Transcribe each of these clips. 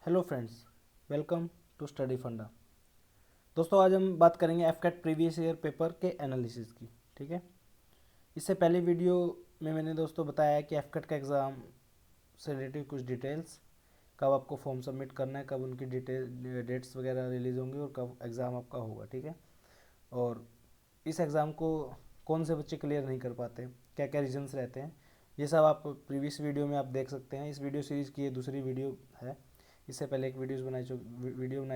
Hello friends, welcome to Study Funda. दोस्तों आज हम बात करेंगे एफकेट प्रीवियस ईयर पेपर के एनालिसिस की। ठीक है, इससे पहले वीडियो में मैंने दोस्तों बताया कि एफकेट का एग्ज़ाम से रिलेटेड कुछ डिटेल्स, कब आपको फॉर्म सबमिट करना है, कब उनकी डिटेल डेट्स वगैरह रिलीज़ होंगी और कब एग्ज़ाम आपका होगा। ठीक है, और इस एग्ज़ाम को कौन से बच्चे क्लियर नहीं कर पाते, क्या क्या रीजंस रहते हैं, ये सब आप प्रीवियस वीडियो में आप देख सकते हैं। इस वीडियो सीरीज़ की ये दूसरी वीडियो है। इससे पहले एक वीडियो बनाई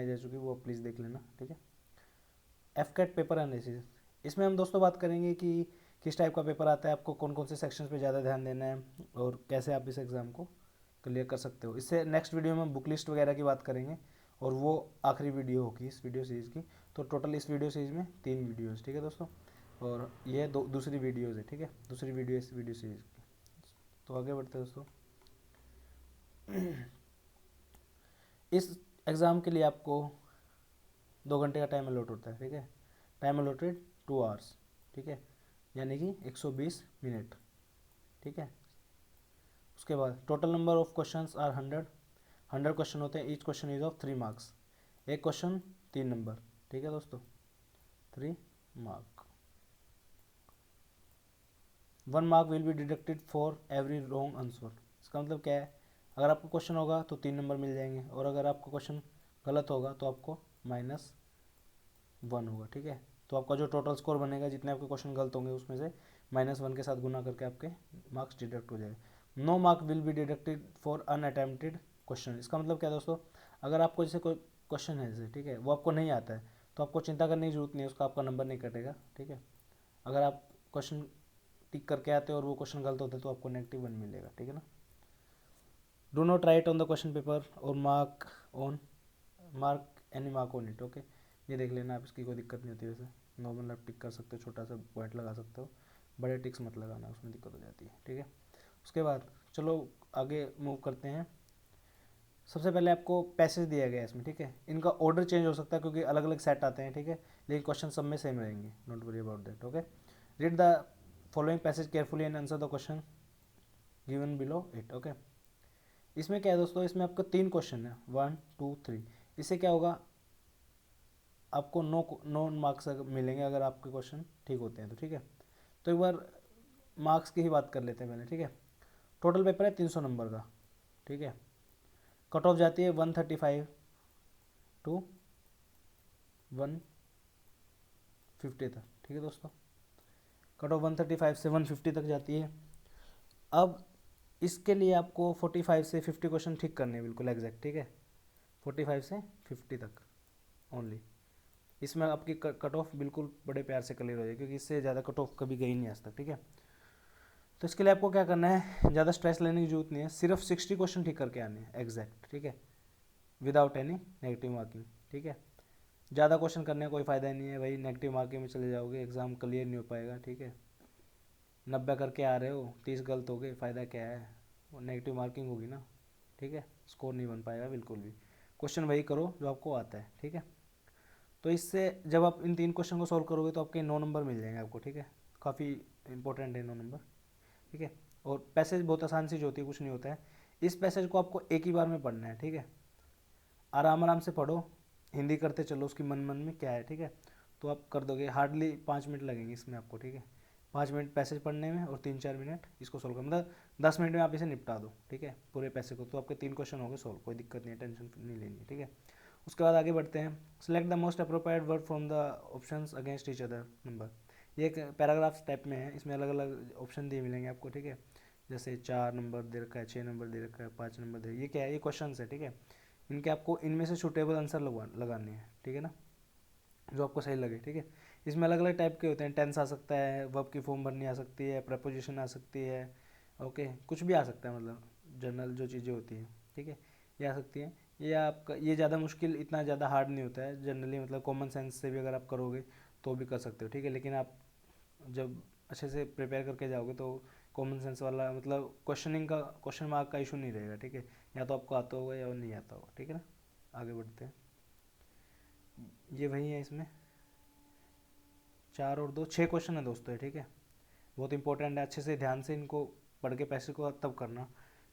जा चुकी है, वो प्लीज़ देख लेना। ठीक है, एफकेट पेपर एनालिसिस, इसमें हम दोस्तों बात करेंगे कि किस टाइप का पेपर आता है, आपको कौन कौन से सेक्शंस पे ज़्यादा ध्यान देना है और कैसे आप इस एग्ज़ाम को क्लियर कर सकते हो। इससे नेक्स्ट वीडियो में हम बुक लिस्ट वगैरह की बात करेंगे और वो आखिरी वीडियो होगी इस वीडियो सीरीज़ की। तो टोटल इस वीडियो सीरीज़ में 3 वीडियोज़, ठीक है दोस्तों, और ये दूसरी वीडियोज़ है। ठीक है, दूसरी वीडियो इस वीडियो सीरीज़ की। तो आगे बढ़ते हैं दोस्तों। इस एग्ज़ाम के लिए आपको 2 घंटे का टाइम अलॉट होता है। ठीक है, टाइम अलॉटेड 2 आवर्स। ठीक है, यानी कि 120 मिनट। ठीक है, उसके बाद total number of questions are 100 question होते हैं। Each question is of 3 marks. एक क्वेश्चन 3 नंबर। ठीक है दोस्तों, 3 mark. 1 mark will be deducted for every wrong answer. इसका मतलब क्या है, अगर आपको क्वेश्चन होगा तो 3 नंबर मिल जाएंगे और अगर आपका क्वेश्चन गलत होगा तो आपको -1 होगा। ठीक है, तो आपका जो टोटल स्कोर बनेगा, जितने आपके क्वेश्चन गलत होंगे उसमें से -1 के साथ गुना करके आपके मार्क्स डिडक्ट हो जाएगा। No mark will be deducted for unattempted question. इसका मतलब क्या है दोस्तों, अगर आपको जैसे कोई क्वेश्चन है जैसे, ठीक है, वो आपको नहीं आता है तो आपको चिंता करने की जरूरत नहीं है, उसका आपका नंबर नहीं कटेगा। ठीक है, अगर आप क्वेश्चन टिक करके आते हो और वो क्वेश्चन गलत होता है तो आपको -1 मिलेगा। ठीक है ना। Do not write on the question paper और mark any mark on it. Okay, ये देख लेना आप, इसकी कोई दिक्कत नहीं होती। वैसे नॉर्मल आप टिक कर सकते हो, छोटा सा पॉइंट लगा सकते हो, बड़े टिक्स मत लगाना, उसमें दिक्कत हो जाती है। ठीक है, उसके बाद चलो आगे मूव करते हैं। सबसे पहले आपको पैसेज दिया गया है इसमें। ठीक है, इनका ऑर्डर चेंज हो सकता है क्योंकि अलग अलग सेट आते हैं। ठीक है, लेकिन क्वेश्चन सब में सेम रहेंगे, don't worry about that. Okay, read the following passage carefully and answer the question given below it. Okay, इसमें क्या है दोस्तों, इसमें आपको 3 क्वेश्चन है, 1 2 3। इससे क्या होगा, आपको नो मार्क्स मिलेंगे अगर आपके क्वेश्चन ठीक होते हैं तो। ठीक है, तो एक बार मार्क्स की ही बात कर लेते हैं पहले। ठीक है, टोटल पेपर है 300 नंबर का। ठीक है, कट ऑफ जाती है 135 टू 150 तक। ठीक है दोस्तों, कट ऑफ 135 से 150 तक जाती है। अब इसके लिए आपको 45 से 50 क्वेश्चन ठीक करने हैं, बिल्कुल एग्जैक्ट। ठीक है, 45 से 50 तक ओनली। इसमें आपकी कट ऑफ बिल्कुल बड़े प्यार से क्लियर हो जाएगी क्योंकि इससे ज़्यादा कट ऑफ कभी गई नहीं आज तक। ठीक है, तो इसके लिए आपको क्या करना है, ज़्यादा स्ट्रेस लेने की जरूरत नहीं है, सिर्फ 60 क्वेश्चन ठीक करके आने हैं एग्जैक्ट। ठीक है, विदाउट एनी नेगेटिव मार्किंग। ठीक है, ज़्यादा क्वेश्चन करने का कोई फ़ायदा नहीं है भाई, नेगेटिव मार्किंग में चले जाओगे, एग्ज़ाम क्लियर नहीं हो पाएगा। ठीक है, 90 करके आ रहे हो, 30 गलत हो गए, फ़ायदा क्या है, वो नेगेटिव मार्किंग होगी ना। ठीक है, स्कोर नहीं बन पाएगा बिल्कुल भी। क्वेश्चन वही करो जो आपको आता है। ठीक है, तो इससे जब आप इन 3 क्वेश्चन को सॉल्व करोगे तो आपके 9 नंबर मिल जाएंगे आपको। ठीक है, काफ़ी इंपॉर्टेंट है 9 नंबर। ठीक है, और पैसेज बहुत आसान सी होती है, कुछ नहीं होता है। इस पैसेज को आपको एक ही बार में पढ़ना है। ठीक है, आराम आराम से पढ़ो, हिंदी करते चलो उसकी मन मन में क्या है। ठीक है, तो आप कर दोगे, हार्डली 5 मिनट लगेंगे इसमें आपको। ठीक है, 5 मिनट पैसेज पढ़ने में और 3-4 मिनट इसको सोल्व कर, मतलब 10 मिनट में आप इसे निपटा दो। ठीक है, पूरे पैसे को, तो आपके 3 क्वेश्चन हो गए सोल्व, कोई दिक्कत नहीं है, टेंशन नहीं लेनी। ठीक है, उसके बाद आगे बढ़ते हैं। Select the most appropriate word from the options against each other number. ये एक पैराग्राफ टाइप में है, इसमें अलग अलग ऑप्शन दिए मिलेंगे आपको। ठीक है, जैसे 4 नंबर दे रखा है, 6 नंबर दे रखा है, 5 नंबर दे, ये क्या है, ये क्वेश्चन है। ठीक है, इनके आपको इनमें से सूटेबल आंसर लगाने हैं। ठीक है ना, जो आपको सही लगे। ठीक है, इसमें अलग अलग टाइप के होते हैं, टेंस आ सकता है, वर्ब की फॉर्म भरनी आ सकती है, प्रपोजिशन आ सकती है। ओके, कुछ भी आ सकता है, मतलब जनरल जो चीज़ें होती हैं। ठीक है, ये आ सकती हैं। ये आपका, ये ज़्यादा मुश्किल, इतना ज़्यादा हार्ड नहीं होता है जनरली, मतलब कॉमन सेंस से भी अगर आप करोगे तो भी कर सकते हो। ठीक है, लेकिन आप जब अच्छे से प्रिपेयर करके जाओगे तो कॉमन सेंस वाला, मतलब क्वेश्चनिंग का, क्वेश्चन मार्क का इशू नहीं रहेगा। ठीक है, या तो आपको आता होगा या नहीं आता होगा। ठीक है ना, आगे बढ़ते हैं। ये वही है, इसमें 4 और 2 6 क्वेश्चन है दोस्तों। ठीक है, बहुत इंपॉर्टेंट है, अच्छे से ध्यान से इनको पढ़ के पैसे को तब करना।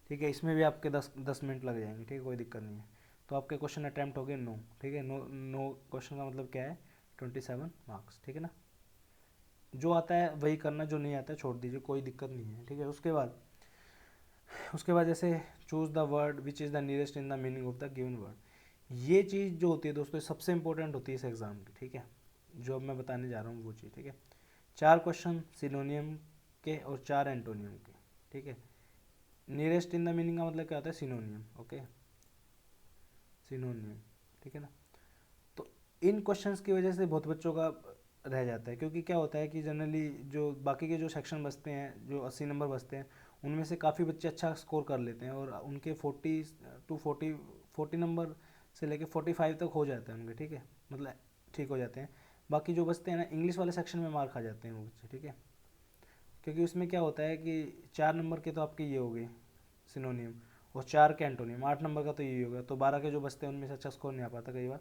ठीक है, इसमें भी आपके 10 10 मिनट लग जाएंगे। ठीक है, कोई दिक्कत नहीं है। तो आपके क्वेश्चन अटैम्प्ट हो गए 9, ठीक है। 9 क्वेश्चन का मतलब क्या है, 27 मार्क्स, ठीक है ना। जो आता है वही करना, जो नहीं आता है छोड़ दीजिए, कोई दिक्कत नहीं है, ठीक है। उसके बाद जैसे choose the word which is the nearest in the meaning of the given word. ये चीज़ जो होती है दोस्तों सबसे इंपॉर्टेंट होती है इस एग्ज़ाम की, ठीक है। जो अब मैं बताने जा रहा हूँ वो चीज़, ठीक है। 4 क्वेश्चन सिनोनियम के और 4 एंटोनियम के, ठीक है। नियरेस्ट इन द मीनिंग का मतलब क्या होता है, सिनोनियम, ओके, सिनोनियम, ठीक है ना। तो इन क्वेश्चंस की वजह से बहुत बच्चों का रह जाता है, क्योंकि क्या होता है कि जनरली जो बाकी के जो सेक्शन बचते हैं, जो 80 नंबर बचते हैं, उनमें से काफ़ी बच्चे अच्छा स्कोर कर लेते हैं और उनके 40 नंबर से लेके 45 तक हो जाते हैं उनके, ठीक है, मतलब ठीक हो जाते हैं। बाकी जो बचते हैं ना, इंग्लिश वाले सेक्शन में मार खा जाते हैं वो बच्चे, ठीक है। क्योंकि उसमें क्या होता है कि 4 नंबर के तो आपके ये हो गए सिनोनियम, और 4 के एंटोनियम, 8 नंबर का तो ये हो गया, तो 12 के जो बचते हैं उनमें से अच्छा स्कोर नहीं आ पाता कई बार,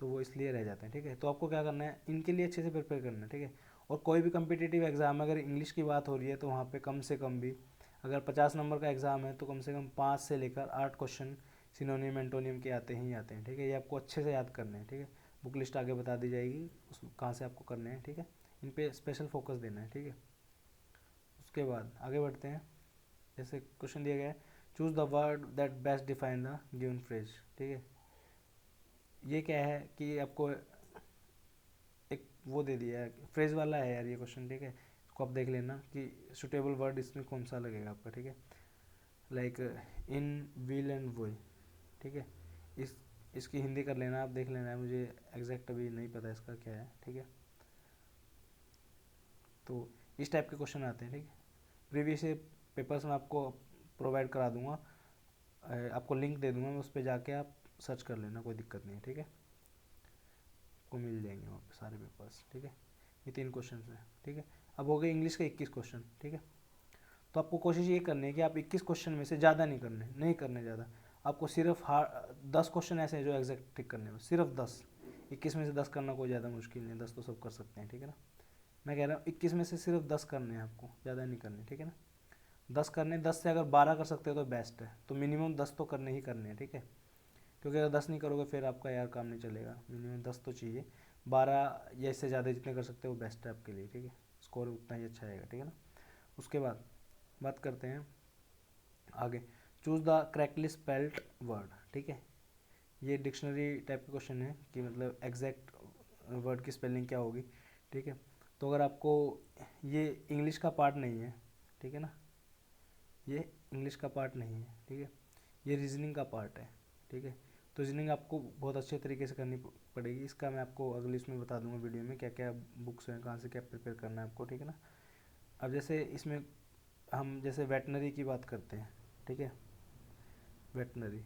तो वो इसलिए रह जाते हैं, ठीक है। तो आपको क्या करना है, इनके लिए अच्छे से प्रिपेयर करना है, ठीक है। और कोई भी कम्पिटिटिव एग्जाम अगर इंग्लिश की बात हो रही है तो वहाँ पे कम से कम भी, अगर 50 नंबर का एग्ज़ाम है तो कम से कम 5 से लेकर 8 क्वेश्चन सिनोनियम एंटोनियम के आते ही आते हैं, ठीक है। ये आपको अच्छे से याद करने हैं, ठीक है। बुक लिस्ट आगे बता दी जाएगी उस कहाँ से आपको करने हैं, ठीक है। इन पे स्पेशल फोकस देना है, ठीक है। उसके बाद आगे बढ़ते हैं। जैसे क्वेश्चन दिया गया है, choose the word that best define the given phrase, ठीक है। ये क्या है कि आपको एक वो दे दिया है, फ्रेज वाला है यार ये क्वेश्चन, ठीक है। इसको आप देख लेना कि सुटेबल वर्ड इसमें कौन सा लगेगा आपका, ठीक है। लाइक इन, विल एंड वुल, ठीक है। इस इसकी हिंदी कर लेना, आप देख लेना है, मुझे एग्जैक्ट अभी नहीं पता इसका क्या है, ठीक है। तो इस टाइप के क्वेश्चन आते हैं, ठीक है। प्रीवियस पेपर्स में आपको प्रोवाइड करा दूंगा, आपको लिंक दे दूंगा मैं, उस पर जाके आप सर्च कर लेना, कोई दिक्कत नहीं है, ठीक है। आपको मिल जाएंगे वहाँ पे सारे पेपर्स, ठीक है। ये 3 क्वेश्चन हैं, ठीक है। अब हो गए इंग्लिश के 21 क्वेश्चन, ठीक है। तो आपको कोशिश ये करनी है कि आप 21 क्वेश्चन में से ज़्यादा नहीं करने ज़्यादा। आपको सिर्फ 10 क्वेश्चन ऐसे हैं जो एग्जैक्ट टिक करने में, सिर्फ 10। 21 में से 10 करना कोई ज़्यादा मुश्किल नहीं है, 10 तो सब कर सकते हैं, ठीक है ना। मैं कह रहा हूँ 21 में से सिर्फ 10 करने हैं आपको, ज़्यादा नहीं करने, ठीक है ना। 10 करने, 10 से अगर 12 कर सकते हो तो बेस्ट है, तो मिनिमम 10 तो करने ही करने हैं, ठीक है। क्योंकि अगर 10 नहीं करोगे फिर आपका यार काम नहीं चलेगा, मिनिमम 10 तो चाहिए। 12 या इससे ज़्यादा जितने कर सकते हो वो बेस्ट है आपके लिए, ठीक है। स्कोर उतना ही अच्छा आएगा, ठीक है ना। उसके बाद बात करते हैं आगे, choose the correctly spelled word, ठीक है। ये डिक्शनरी टाइप का क्वेश्चन है कि मतलब एग्जैक्ट वर्ड की स्पेलिंग क्या होगी, ठीक है। तो अगर आपको, ये इंग्लिश का पार्ट नहीं है, ठीक है ना, ये इंग्लिश का पार्ट नहीं है, ठीक है। ये रीजनिंग का पार्ट है, ठीक है। तो रीजनिंग आपको बहुत अच्छे तरीके से करनी पड़ेगी। इसका मैं आपको अगली इसमें बता दूंगा वीडियो में, क्या क्या बुक्स हैं, कहाँ से क्या प्रिपेयर करना है आपको, ठीक है ना। अब जैसे इसमें हम जैसे वेटनरी की बात करते हैं, ठीक है, वेटनरी।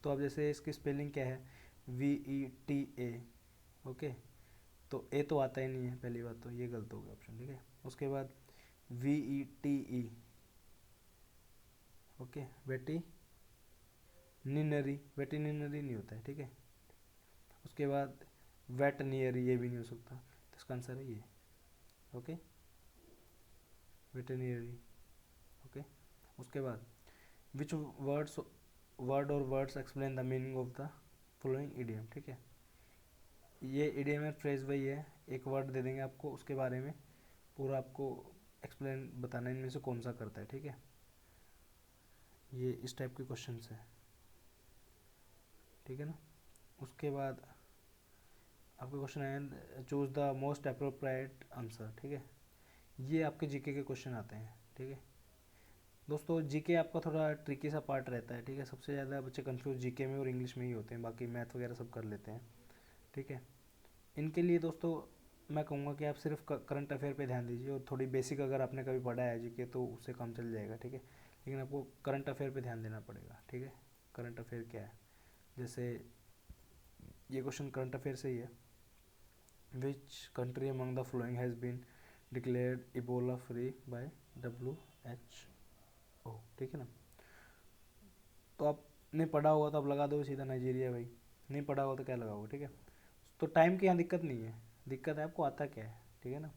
तो अब जैसे इसकी स्पेलिंग क्या है, VETA, ओके। तो ए तो आता ही नहीं है, पहली बात तो ये गलत हो गया ऑप्शन, ठीक है। उसके बाद VETE, ओके, वेटिनिनरी नहीं होता है, ठीक है। उसके बाद वेटनियरी, ये भी नहीं हो सकता, तो इसका आंसर है ये, ओके, वेटनियरी, ओके। उसके बाद विच वर्ड और words explain the meaning of the following idiom, ठीक है। ये इडियम है, फ्रेज वही है, एक वर्ड दे देंगे आपको, उसके बारे में पूरा आपको एक्सप्लेन बताना है, इनमें से कौन सा करता है, ठीक है। ये इस टाइप के क्वेश्चन है, ठीक है ना। उसके बाद आपके क्वेश्चन है, choose the most appropriate answer, ठीक है। ये आपके जीके के क्वेश्चन आते हैं, ठीक है। दोस्तों जीके आपका थोड़ा ट्रिकी सा पार्ट रहता है, ठीक है। सबसे ज़्यादा बच्चे कंफ्यूज जीके में और इंग्लिश में ही होते हैं, बाकी मैथ वगैरह सब कर लेते हैं, ठीक है। इनके लिए दोस्तों मैं कहूँगा कि आप सिर्फ करंट अफेयर पे ध्यान दीजिए, और थोड़ी बेसिक अगर आपने कभी पढ़ा है जीके तो उससे काम चल जाएगा, ठीक है। लेकिन आपको करंट अफेयर पे ध्यान देना पड़ेगा, ठीक है। करंट अफेयर क्या है, जैसे ये क्वेश्चन करंट अफेयर से ही है, which country among the following has been declared Ebola free by WHO, ठीक है ना। तो आपने पढ़ा होगा तो आप लगा दो सीधा नाइजीरिया भाई, नहीं पढ़ा होगा तो क्या लगाओगे, ठीक है। तो टाइम की यहाँ दिक्कत नहीं है, दिक्कत है आपको आता क्या है, ठीक है ना।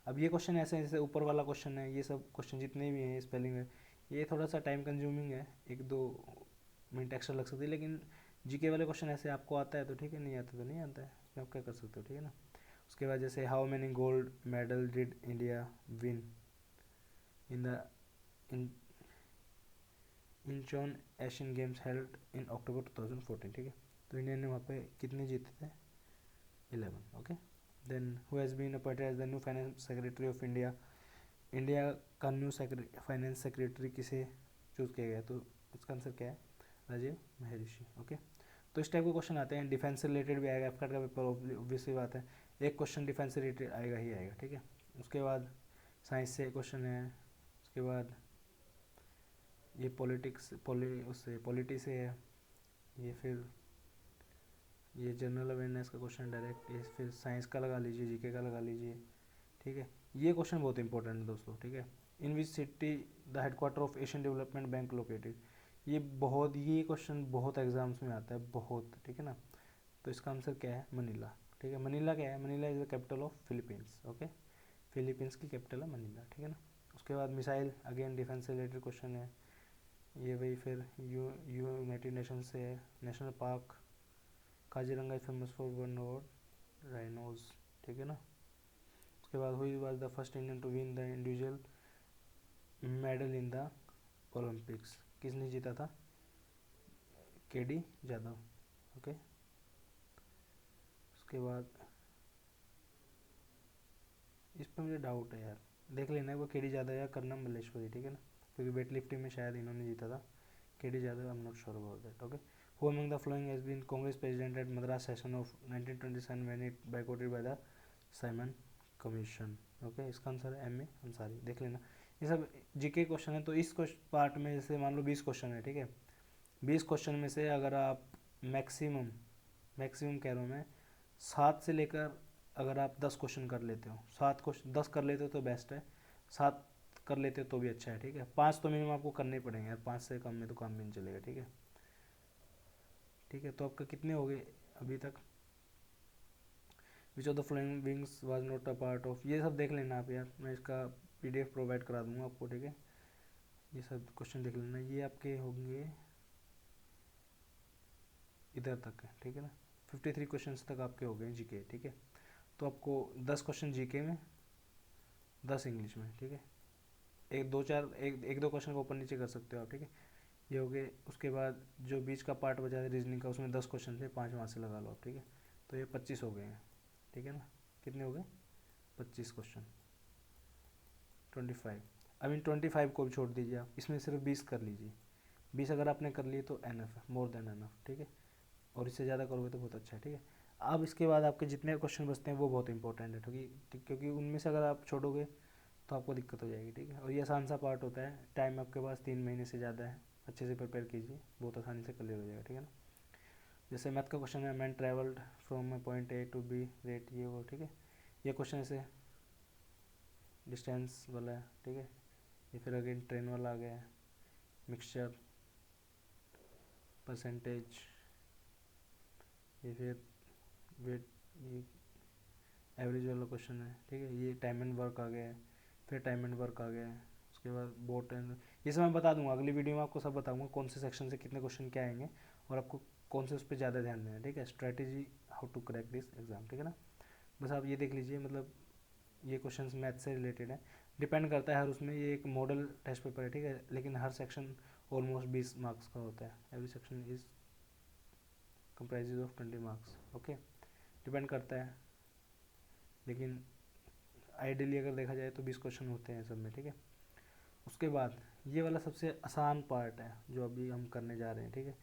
अब ये क्वेश्चन ऐसे हैं, जैसे ऊपर वाला क्वेश्चन है, ये सब क्वेश्चन जितने भी हैं स्पेलिंग में, ये थोड़ा सा टाइम कंज्यूमिंग है, 1-2 मिनट एक्स्ट्रा लग सकती है, लेकिन जीके वाले क्वेश्चन ऐसे आपको आता है तो ठीक है, नहीं आता तो नहीं आता है, इसमें आप क्या कर सकते हो, ठीक है ना। उसके बाद जैसे how many gold medal did India win in the in Incheon Asian games held in October 2014, ठीक है। तो इंडिया ने वहाँ पे कितने जीते थे, 11, okay. Then who has been appointed as the new finance secretary of India, India का न्यू फाइनेंस सेक्रेटरी किसे चूज़ किया गया, तो इसका आंसर क्या है, राजीव महर्षि, ओके। तो इस टाइप के क्वेश्चन आते हैं, डिफेंस से रिलेटेड भी आएगा, एफकट का पेपर ऑब्वियसली बात है, एक क्वेश्चन डिफेंस से रिलेटेड आएगा ही आएगा, ठीक है। उसके बाद साइंस से क्वेश्चन है, उसके बाद ये पॉलिटिक्स उससे पॉलिटी से है, ये फिर ये जनरल अवेयरनेस का क्वेश्चन डायरेक्ट, ये फिर साइंस का लगा लीजिए, जीके का लगा लीजिए, ठीक है। ये क्वेश्चन बहुत इंपॉर्टेंट है दोस्तों, ठीक है। In which city the headquarter of Asian development bank located, ये क्वेश्चन बहुत एग्जाम्स में आता है बहुत, ठीक है ना। तो इसका आंसर क्या है, मनीला, ठीक है। मनीला क्या है, Manila is the capital of Philippines, okay. Philippines की कैपिटल है मनीला, ठीक है ना। उसके बाद मिसाइल, अगेन डिफेंस से रिलेटेड क्वेश्चन है, ये वही फिर यूनाइटेड नेशन से है। National park Kaziranga is famous for one और राइनोज, ठीक है ना। उसके बाद who was the first Indian to win the individual medal in the Olympics, किसने जीता था, केडी जाधव, ओके। उसके बाद इस पर मुझे डाउट है यार, देख लेना है वो केडी जाधव या करनम मल्लेश्वरी, ठीक है ना, क्योंकि वेट लिफ्टिंग में शायद इन्होंने जीता था, K D Jadhav, I am not sure about that, okay. Who among the following has been Congress president at Madras session of 1927 when it boycotted by the Simon commission, okay. इसका आंसर है एम ए अंसारी, देख लेना। ये सब जीके क्वेश्चन है, तो इस part में जैसे मान लो 20 क्वेश्चन है, ठीक है। 20 क्वेश्चन में से अगर आप मैक्सिमम कह रहा हूँ मैं, 7 से लेकर अगर आप 10 क्वेश्चन कर लेते हो, 7 क्वेश्चन 10 कर लेते हो तो बेस्ट है, 7 कर लेते हो तो भी अच्छा है, ठीक है। 5 तो मिनिमम आपको करने ही पड़ेंगे यार, 5 से कम में तो काम भी नहीं चलेगा, ठीक है। ठीक है, तो आपका कितने हो गए अभी तक, which of the flowing wings was not a part of, ये सब देख लेना आप यार, मैं इसका पीडीएफ प्रोवाइड करा दूंगा आपको, ठीक है। ये सब क्वेश्चन देख लेना, ये आपके होंगे इधर तक है, ठीक है ना। 53 क्वेश्चन तक आपके हो गए जीके, ठीक है। तो आपको 10 क्वेश्चन जीके में, 10 इंग्लिश में, ठीक है। एक दो क्वेश्चन को ऊपर नीचे कर सकते हो आप, ठीक है। ये हो गए। उसके बाद जो बीच का पार्ट बचा है रीजनिंग का, उसमें 10 क्वेश्चन थे, 5 वहाँ से लगा लो आप, ठीक है। तो ये 25 हो गए हैं, ठीक है ना। कितने हो गए, 25 क्वेश्चन, 25। अब इन 25 को भी छोड़ दीजिए आप, इसमें सिर्फ 20 कर लीजिए, 20 अगर आपने कर लिए तो एनफ है, मोर देन एनफ, ठीक है। और इससे ज़्यादा करोगे तो बहुत अच्छा है, ठीक है। अब इसके बाद आपके जितने क्वेश्चन बचते हैं वो बहुत इंपॉर्टेंट है, क्योंकि उनमें से अगर आप छोड़ोगे तो आपको दिक्कत हो जाएगी, ठीक है। और ये आसान सा पार्ट होता है, टाइम आपके पास 3 महीने से ज़्यादा है, अच्छे से प्रिपेयर कीजिए, बहुत आसानी से क्लियर हो जाएगा, ठीक है ना। जैसे मैथ का क्वेश्चन है, man travelled from point A to B rate, ये वो, ठीक है। ये क्वेश्चन ऐसे डिस्टेंस वाला है, ठीक है। ये फिर अगेन ट्रेन वाला आ गया है, मिक्सचर, परसेंटेज, ये फिर वेट, ये एवरेज वाला क्वेश्चन है, ठीक है। ये टाइम एंड वर्क आ गया है, फिर टाइम एंड वर्क आ गया है। उसके बाद बोट एंड, ये सब मैं बता दूंगा अगली वीडियो में, आपको सब बताऊंगा कौन से सेक्शन से कितने क्वेश्चन क्या आएंगे और आपको कौन से उस पर ज़्यादा ध्यान देना है, ठीक है। Strategy how to crack this exam, ठीक है ना। बस आप ये देख लीजिए, मतलब ये क्वेश्चंस मैथ से रिलेटेड है, डिपेंड करता है हर उसमें, ये एक मॉडल टेस्ट पेपर है, ठीक है। लेकिन हर सेक्शन ऑलमोस्ट 20 मार्क्स का होता है, every section is comprises of 20 marks, okay. Depend करता है, लेकिन आइडियली अगर देखा जाए तो 20 क्वेश्चन होते हैं सब में, ठीक है। उसके बाद ये वाला सबसे आसान पार्ट है जो अभी हम करने जा रहे हैं, ठीक है।